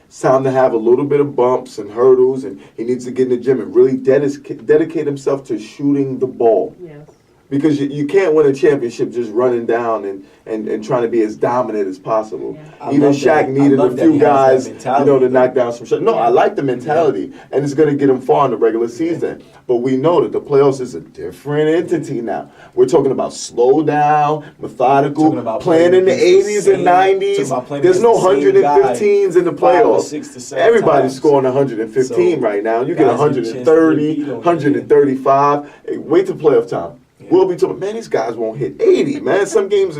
It's time to have a little bit of bumps and hurdles, and he needs to get in the gym and really dedicate himself to shooting the ball. Yes. Because you can't win a championship just running down and trying to be as dominant as possible. Yeah. Even Shaq needed a few guys, to knock down some shit. No, Yeah. I like the mentality, and it's going to get him far in the regular season. But we know that the playoffs is a different entity now. We're talking about slow down, methodical, playing in the 80s and 90s. There's no 115s in the playoffs. Everybody's scoring 115 right now. You get 130, 135. Hey, wait till playoff time. We'll be talking, man, these guys won't hit 80, man. Some games,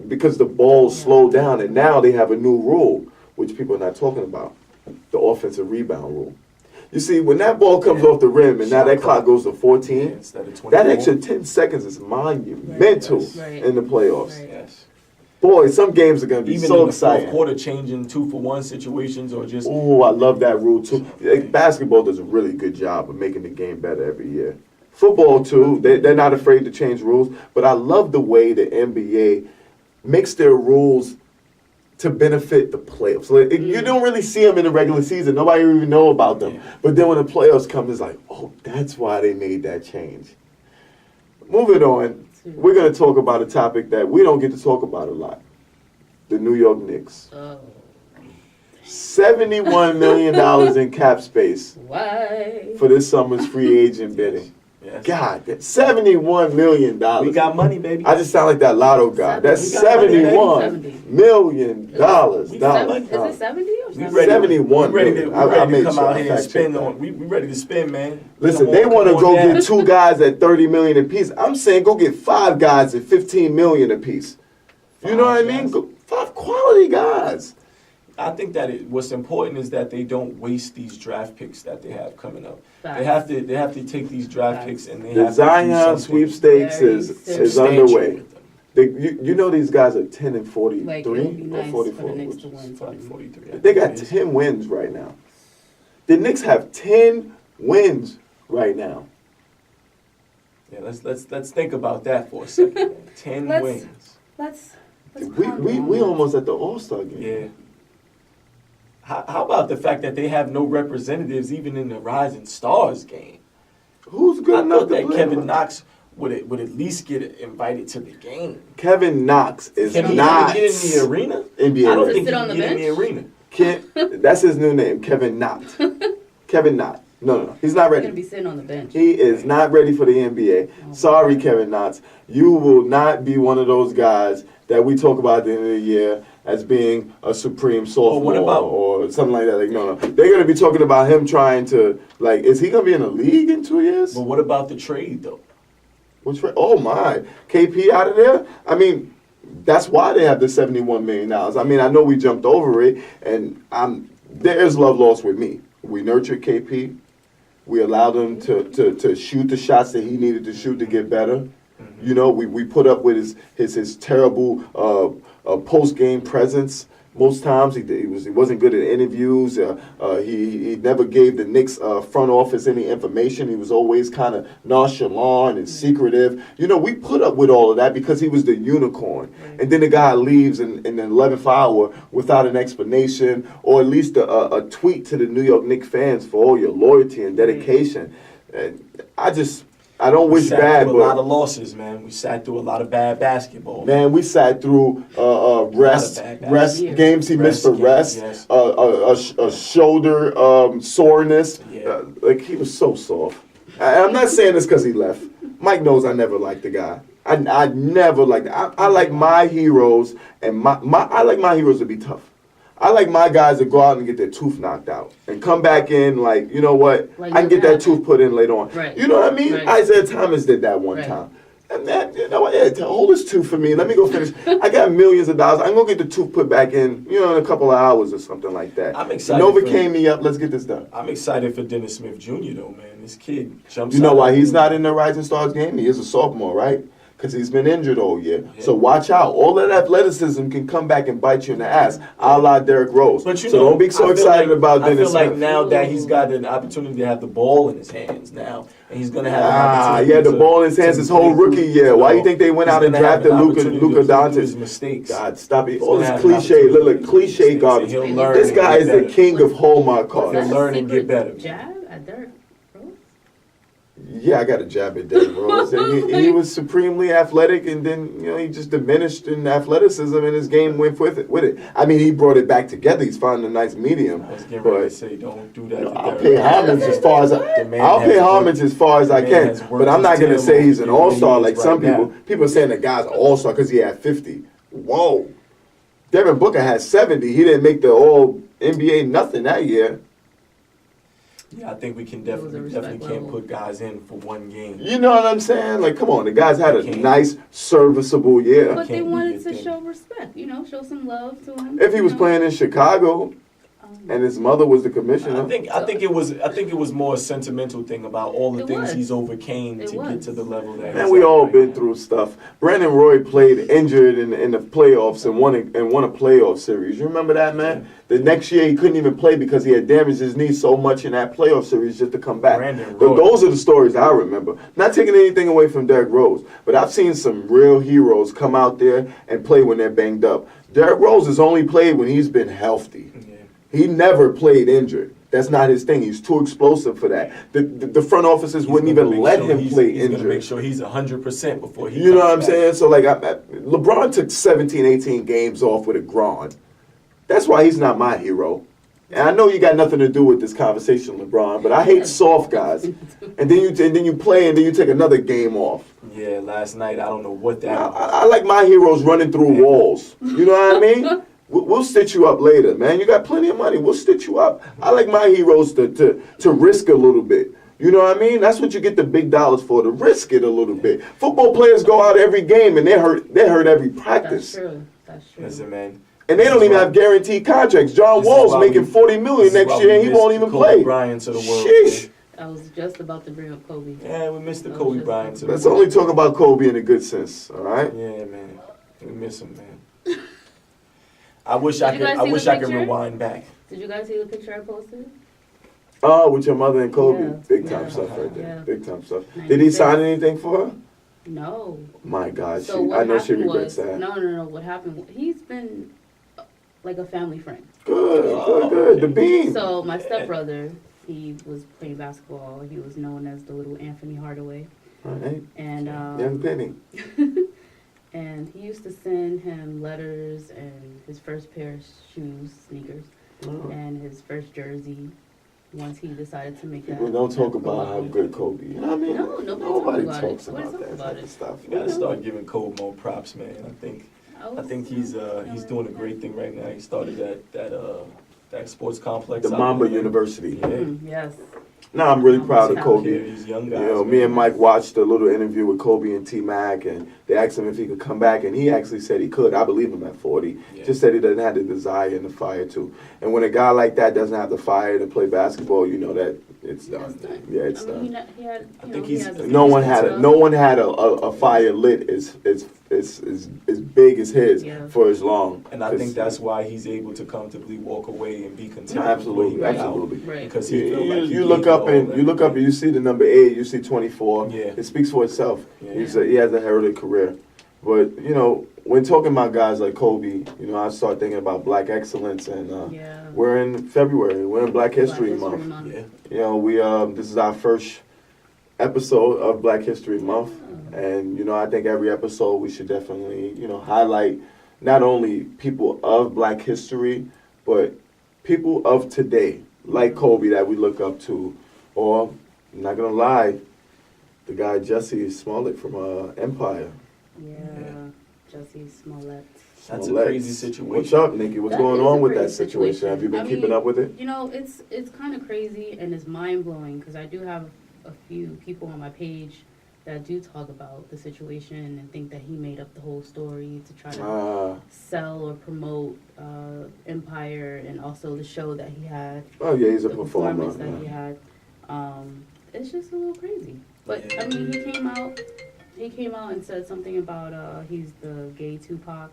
because the ball's slowed down, and now they have a new rule, which people are not talking about, the offensive rebound rule. You see, when that ball comes off the rim, and now that clock goes to 14, that extra 10 seconds is monumental in the playoffs. Right. Yes. Boy, some games are going to be Even so in the exciting. fourth quarter, changing 2-for-1 situations or just... Oh, I love that rule, too. Basketball does a really good job of making the game better every year. Football, too, they're not afraid to change rules, but I love the way the NBA makes their rules to benefit the playoffs. Like, you don't really see them in the regular season. Nobody even know about them. But then when the playoffs come, it's like, oh, that's why they made that change. Moving on, we're going to talk about a topic that we don't get to talk about a lot. The New York Knicks. Oh. $71 million in cap space Why? for this summer's free agent bidding. Yes. God, that's $71 million. We got money, baby. I just sound like that lotto guy. That's We got money, baby. $71 million. We got Is money. it 70 or We 70? ready, 71 we ready to, million. we I ready made to come sure out I here and fact spend checked on. We ready to spend, man. Listen, Come they on, want to come go on get two guys at $30 million apiece. I'm saying go get five guys at $15 million apiece. You know what I mean? Five quality guys. I think that what's important is that they don't waste these draft picks that they have coming up. Facts. They have to take these draft picks and they The have Zion to do something sweepstakes is substantial underway. with them. You know these guys are 10 and 43 Like, it would be or nice 44. for the Knicks which to is win. Like 43. They got 10 wins right now. The Knicks have 10 wins right now. Yeah, let's think about that for a second. 10 Let's- wins. Let's We almost at the All-Star game. Yeah. How about the fact that they have no representatives even in the Rising Stars game? Who's good I enough thought to that play? Kevin Knox would at least get invited to the game. Kevin Knox is Can he not get in the arena? NBA. I don't ready. think he Sit on can the get in the bench? arena. That's his new name, Kevin Knox. Kevin Knox. No. He's not He's ready. gonna be sitting on the bench. He is not ready for the NBA. Sorry, Kevin Knox. You will not be one of those guys that we talk about at the end of the year as being a supreme sophomore what about- or something like that. Like, no. They're going to be talking about him trying to, like, is he going to be in the league in 2 years? But what about the trade, though? Oh, my. KP out of there? I mean, that's why they have the $71 million. I mean, I know we jumped over it, and there's love lost with me. We nurtured KP. We allowed him to shoot the shots that he needed to shoot to get better. You know, we put up with his terrible post-game presence. Most times he wasn't good at interviews. He never gave the Knicks front office any information. He was always kind of nonchalant and secretive. You know, we put up with all of that because he was the unicorn. And then the guy leaves in the 11th hour without an explanation or at least a tweet to the New York Knicks fans for all your loyalty and dedication. And I don't wish bad, but but a lot of losses, man. We sat through a lot of bad basketball. man, we sat through rest games. He missed for rest. Yes. A shoulder soreness. Yeah. Like he was so soft. I'm not saying this because he left. Mike knows I never liked the guy. I never liked. I like my heroes, and I like my heroes to be tough. I like my guys to go out and get their tooth knocked out and come back in like, you know what, Like I can get that nothing tooth put in later on. Right. You know what I mean? Right. Isaiah Thomas did that one Right. time. And that, you know what, hold this tooth for me. Let me go finish. I got millions of dollars. I'm going to get the tooth put back in, in a couple of hours or something like that. I'm excited Novocaine me up. Let's get this done. I'm excited for Dennis Smith Jr. though, man. This kid jumps. You know out why of- he's not in the Rising Stars game? He is a sophomore, right? because he's been injured all year. So watch out. All that athleticism can come back and bite you in the ass, a la Derrick Rose. But so don't be so excited about Dennis Smith. I feel like now that he's got an opportunity to have the ball in his hands now, and he's going to have an opportunity. Yeah, the ball in his hands his whole rookie year. Why do you think they went out and drafted Luka Doncic? Mistakes. God, stop it. All this cliche garbage. This guy is the king of Hallmark cards. He'll learn and get better. Jab at Derrick Rose? Yeah, I got a jab at Derrick Rose. he was supremely athletic, and then he just diminished in athleticism, and his game went with it. I mean, he brought it back together. He's found a nice medium. I was getting ready to say, don't do that. I'll pay homage as far as I can, but I'm not gonna say he's an all-star like some people. People are saying the guy's an all-star because he had 50. Whoa, Devin Booker had 70. He didn't make the All NBA nothing that year. Yeah, I think we can definitely can't put guys in for one game. You know what I'm saying? Like, come on, the guys had a nice, serviceable year. But they wanted to show respect, show some love to him. If he was playing in Chicago, and his mother was the commissioner, I think it was more a sentimental thing about all the things he's overcame to get to the level that. Man, we all been through stuff. Brandon Roy played injured in the playoffs and won a playoff series. You remember that, man? Yeah. The next year he couldn't even play because he had damaged his knee so much in that playoff series just to come back. Those are the stories I remember. Not taking anything away from Derrick Rose, but I've seen some real heroes come out there and play when they're banged up. Derrick Rose has only played when he's been healthy. Yeah. He never played injured. That's not his thing. He's too explosive for that. The front offices wouldn't even let him play injured. He's going to make sure he's 100% before he. You know what I'm saying? So LeBron took 17, 18 games off with a groin. That's why he's not my hero. And I know you got nothing to do with this conversation, LeBron, but I hate soft guys. And then you play, and then you take another game off. Yeah, last night I don't know what that. I like my heroes running through walls. You know what I mean? We'll stitch you up later, man. You got plenty of money. We'll stitch you up. I like my heroes to risk a little bit. You know what I mean? That's what you get the big dollars for, to risk it a little bit. Football players go out every game and they're hurt every practice. That's true. Listen, man. And they don't even have guaranteed contracts. John Wall's making $40 million next year and he won't even play. Bryant to the world. Sheesh. I was just about to bring up Kobe. Yeah, we missed the Kobe Bryant to the world. Let's only talk about Kobe in a good sense, all right? Yeah, man. We miss him, man. I wish I could rewind back. Did you guys see the picture I posted? Oh, with your mother and Kobe. Yeah. Big time stuff right there. Yeah. Big time stuff. Did he sign anything for her? No. My God, So I know she regrets that. No. What happened? He's been like a family friend. Good. The bean. So my stepbrother, he was playing basketball. He was known as the little Anthony Hardaway. All right. And Young Penny. And he used to send him letters and his first pair of shoes, sneakers, and his first jersey. Once he decided to make that. People don't talk about how good Kobe. You know what I mean? No, nobody talks about that type of stuff. You gotta start giving Kobe more props, man. I think he's doing a great thing right now. He started that sports complex. The Mamba University. Yeah. Yes. No, I'm really proud of Kobe. These young guys, me and Mike watched a little interview with Kobe and T-Mac, and they asked him if he could come back, and he actually said he could. I believe him at 40. Yeah. Just said he doesn't have the desire and the fire to. And when a guy like that doesn't have the fire to play basketball, you know that it's done. Yeah, it's done. No one had a fire lit as big as his for as long. And I think that's why he's able to comfortably walk away and be content. Absolutely. Right. Because you look up and you see the number 8, you see 24. Yeah. It speaks for itself. Yeah. He has a heralded career. But when talking about guys like Kobe, I start thinking about Black excellence, and we're in February. We're in Black History Month. Yeah. This is our first episode of Black History Month, and I think every episode we should definitely highlight not only people of Black history, but people of today, like Kobe, that we look up to, or I'm not gonna lie, the guy Jussie Smollett from Empire. Yeah. Jussie Smollett. That's a crazy situation. What's up, Nikki? What's going on with that situation? Have you been keeping up with it? It's kind of crazy and it's mind-blowing because I do have a few people on my page that do talk about the situation and think that he made up the whole story to try to sell or promote Empire and also the show that he had. Oh, yeah, he's a performance performer. that he had. It's just a little crazy. But, he came out He came out and said something about he's the gay Tupac,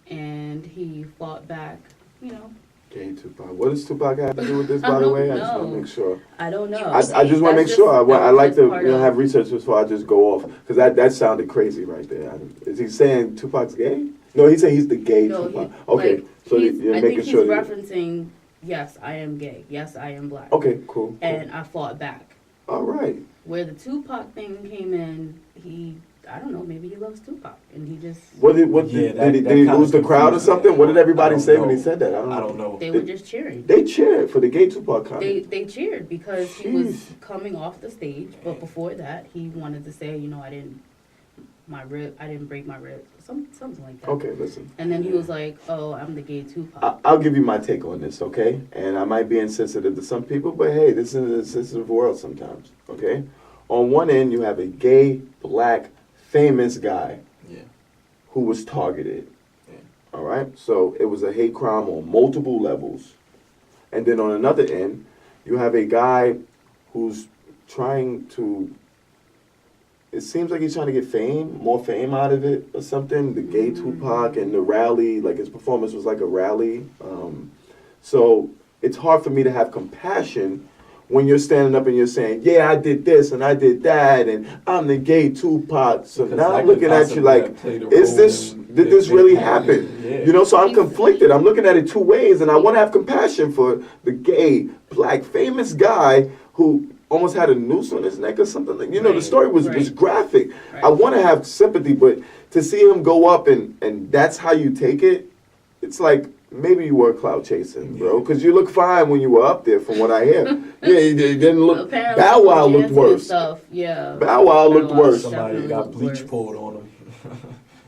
and he fought back. You know. Gay Tupac. What does Tupac have to do with this, by the way? I just want to make sure. I don't know. I just want to make sure. I like to have research before I just go off. Because that sounded crazy right there. Is he saying Tupac's gay? No, he said he's the gay Tupac. Okay, so you're making sure. I think he's referencing, yes, I am gay. Yes, I am black. Okay, cool. And I fought back. All right. Where the Tupac thing came in, I don't know, maybe he loves Tupac, and he just... Did he lose the crowd or something? What did everybody say when he said that? I don't know. They were just cheering. They cheered for the gay Tupac comment. They cheered because he was coming off the stage, but before that, he wanted to say, I didn't break my rib, something like that. Okay, listen. And then he was like, oh, I'm the gay Tupac. I'll give you my take on this, okay? And I might be insensitive to some people, but hey, this is an insensitive world sometimes, okay? On one end, you have a gay, black, famous guy who was targeted. All right? So it was a hate crime on multiple levels. And then on another end, you have a guy who's trying to, it seems like he's trying to get more fame out of it or something. The gay Tupac and the rally, like his performance was like a rally. So it's hard for me to have compassion when you're standing up and you're saying, yeah, I did this and I did that and I'm the gay Tupac. So now I'm looking at you like, did this really happen? Yeah. So I'm conflicted. I'm looking at it two ways, and I want to have compassion for the gay, black, famous guy who almost had a noose on his neck or something. Like, the story was graphic. Right. I want to have sympathy, but to see him go up and that's how you take it, it's like, maybe you were cloud chasing, bro, because you look fine when you were up there, from what I hear. Yeah, you didn't look. Apparently, Bow Wow looked worse. Yeah. Bow Wow looked worse. Somebody got bleach poured on him.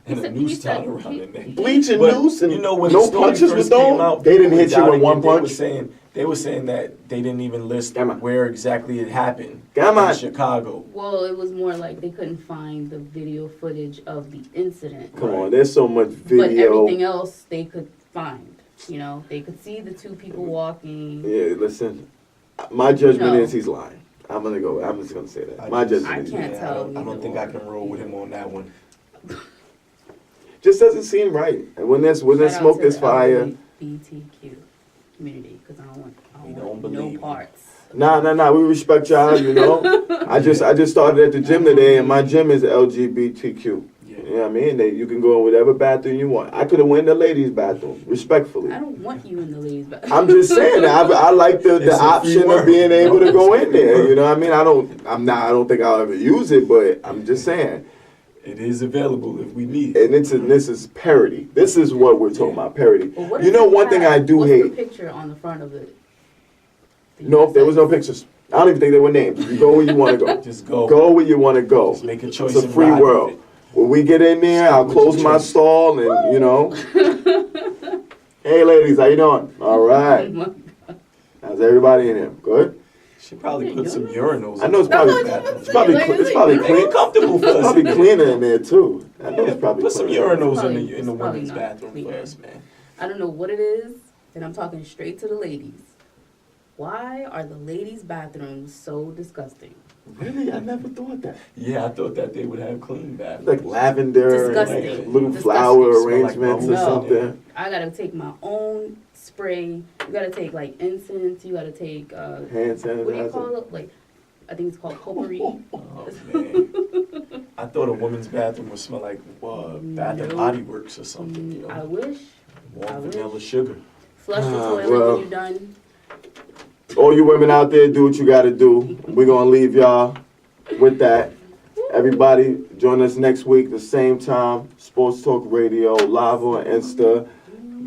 And a noose tied around their neck. Bleach and noose, and when no punches was thrown. They didn't hit you with one punch. They were saying that they didn't even list where exactly it happened. In Chicago. Well, it was more like they couldn't find the video footage of the incident. Come on, there's so much video. But everything else they could find. They could see the two people walking. Yeah, listen, my judgment is he's lying. I'm just gonna say that. My judgment is can't tell. I don't think I can roll with him on that one. Just doesn't seem right. And when there's smoke, there's fire. LGBTQ community, because I don't want no parts. Nah. We respect y'all. I just started at the gym today, and my gym is LGBTQ. You know what I mean? You can go in whatever bathroom you want. I could have went in the ladies' bathroom, respectfully. I don't want you in the ladies' bathroom. I'm just saying that I like the option of being able to go in there. You know what I mean? I don't think I'll ever use it, but I'm just saying. It is available if we need it. And this is parody. This is what we're talking about, parody. Well, one thing I do hate. What's the picture on the front of it? Nope, there was no pictures. I don't even think there were names. You go where you want to go. Just go. Go where you want to go. Just make a choice. It's a free world. When we get in there, I'll close my stall and, Hey, ladies, how you doing? All right. How's everybody in here? Good? She probably put some urinals. I know it's probably clean. Comfortable for us. It's probably cleaner in there too. I know it's probably put some urinals in the women's bathroom for us, man. I don't know what it is, and I'm talking straight to the ladies. Why are the ladies' bathrooms so disgusting? Really? I never thought that. Yeah, I thought that they would have clean bathrooms. Like lavender and like little flower arrangements or something. I gotta take my own spray. You gotta take like incense. You gotta take hand sanitizer. What do you call it? Like, I think it's called potpourri. Oh man! I thought a woman's bathroom would smell like Bath and Body Works or something. I wish. Warm vanilla sugar. Flush the toilet when you're done. All you women out there, do what you gotta do. We're gonna leave y'all with that. Everybody, join us next week, the same time. Sports Talk Radio, live on Insta.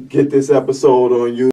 Get this episode on YouTube.